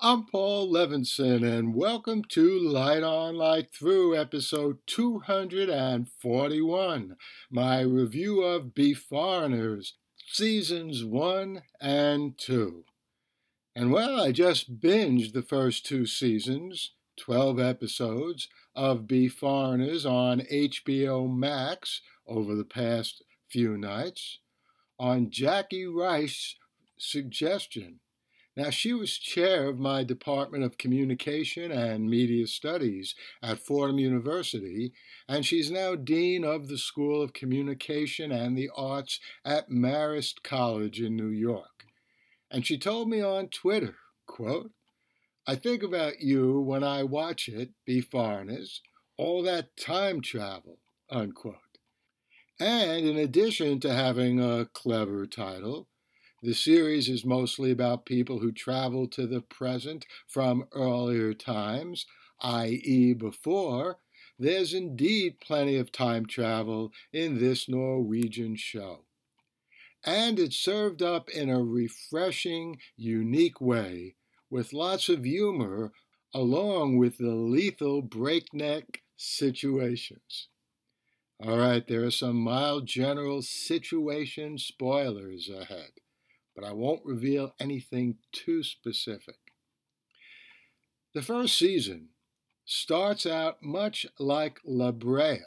I'm Paul Levinson, and welcome to Light On, Light Through, episode 241, my review of Beforeigners, seasons 1 and 2. And well, I just binged the first two seasons, 12 episodes, of Beforeigners on HBO Max over the past few nights, on Jackie Rice's suggestion. Now, she was chair of my Department of Communication and Media Studies at Fordham University, and she's now Dean of the School of Communication and the Arts at Marist College in New York. And she told me on Twitter, quote, "I think about you when I watch it, Beforeigners, all that time travel," unquote. And in addition to having a clever title, the series is mostly about people who travel to the present from earlier times, i.e. before. There's indeed plenty of time travel in this Norwegian show. And it's served up in a refreshing, unique way, with lots of humor, along with the lethal breakneck situations. All right, there are some mild general situation spoilers ahead, but I won't reveal anything too specific. The first season starts out much like La Brea.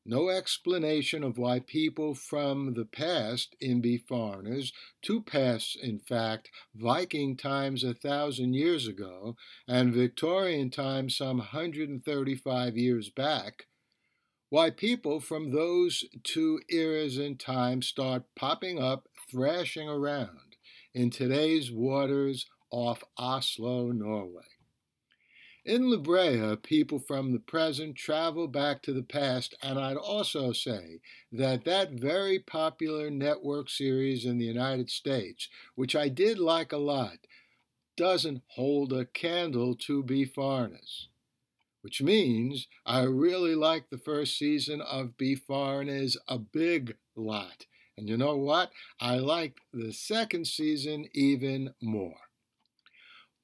No explanation of why people from the past in Beforeigners, two pasts in fact, Viking times 1,000 years ago and Victorian times some 135 years back, why people from those two eras in time start popping up, thrashing around in today's waters off Oslo, Norway. In La Brea, people from the present travel back to the past, and I'd also say that that very popular network series in the United States, which I did like a lot, doesn't hold a candle to Beforeigners. Which means I really like the first season of Beforeigners a big lot. And you know what? I like the second season even more.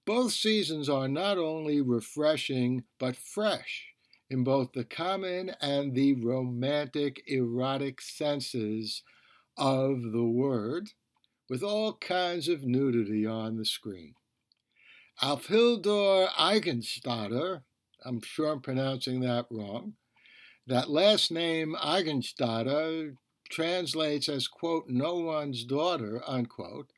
Both seasons are not only refreshing, but fresh in both the common and the romantic, erotic senses of the word, with all kinds of nudity on the screen. Alfhildr Eigenstatter, I'm sure I'm pronouncing that wrong, that last name Eigenstatter translates as, quote, no one's daughter, unquote.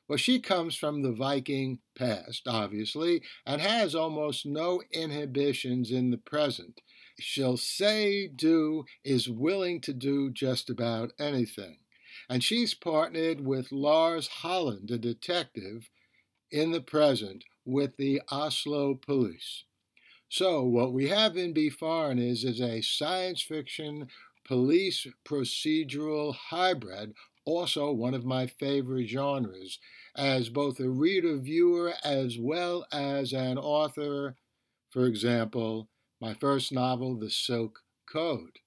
Well, she comes from the Viking past, obviously, and has almost no inhibitions in the present. She'll say, do, is willing to do just about anything. And she's partnered with Lars Holland, a detective, in the present with the Oslo police. So what we have in Beforeigners is a science fiction police procedural hybrid, also one of my favorite genres, as both a reader-viewer as well as an author. For example, my first novel, The Silk Code.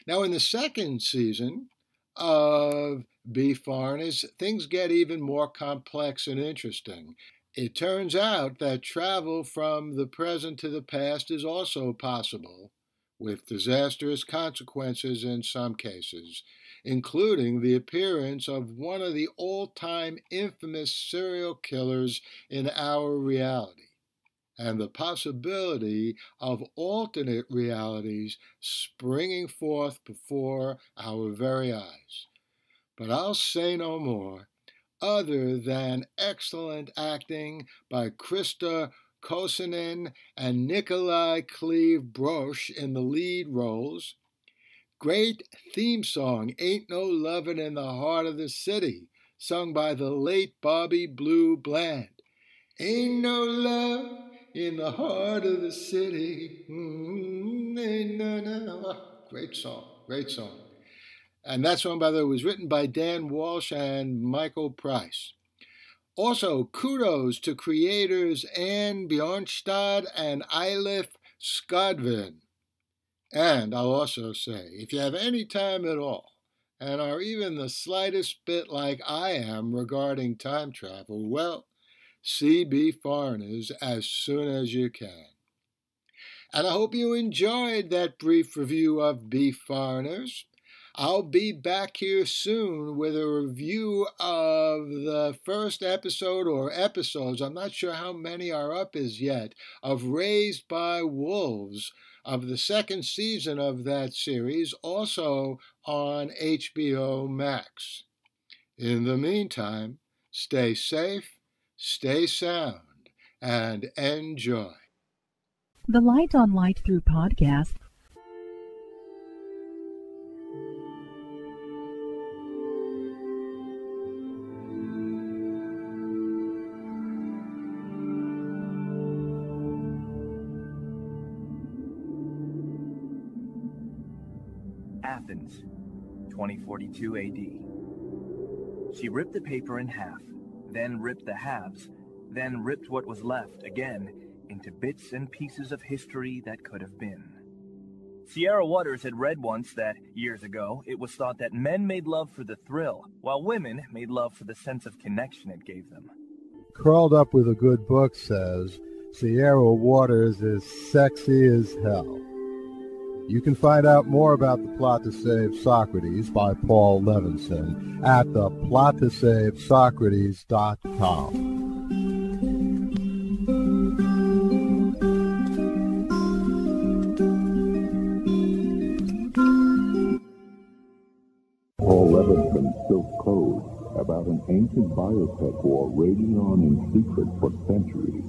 Now, in the second season of Beforeigners, things get even more complex and interesting. It turns out that travel from the present to the past is also possible, with disastrous consequences in some cases, including the appearance of one of the all-time infamous serial killers in our reality, and the possibility of alternate realities springing forth before our very eyes. But I'll say no more, other than excellent acting by Krista Kosonen and Nikolai Cleve-Broche in the lead roles. Great theme song, Ain't No Lovin' in the Heart of the City, sung by the late Bobby Blue Bland. Ain't no love in the heart of the city. Ain't no. Great song, great song. And that song, by the way, was written by Dan Walsh and Michael Price. Also, kudos to creators Anne Bjornstad and Eilif Skadvin. And I'll also say, if you have any time at all, and are even the slightest bit like I am regarding time travel, well, see Beforeigners as soon as you can. And I hope you enjoyed that brief review of Beforeigners. I'll be back here soon with a review of the first episode or episodes, I'm not sure how many are up as yet, of Raised by Wolves, of the second season of that series, also on HBO Max. In the meantime, stay safe, stay sound, and enjoy. The Light on Light Through podcast. Athens, 2042 AD. She ripped the paper in half, then ripped the halves, then ripped what was left again into bits and pieces of history that could have been. Sierra Waters had read once that, years ago, it was thought that men made love for the thrill, while women made love for the sense of connection it gave them. Curled Up with a Good Book says, Sierra Waters is sexy as hell. You can find out more about The Plot to Save Socrates by Paul Levinson at theplottosavesocrates.com. Paul Levinson's Silk Code, about an ancient biotech war raging on in secret for centuries.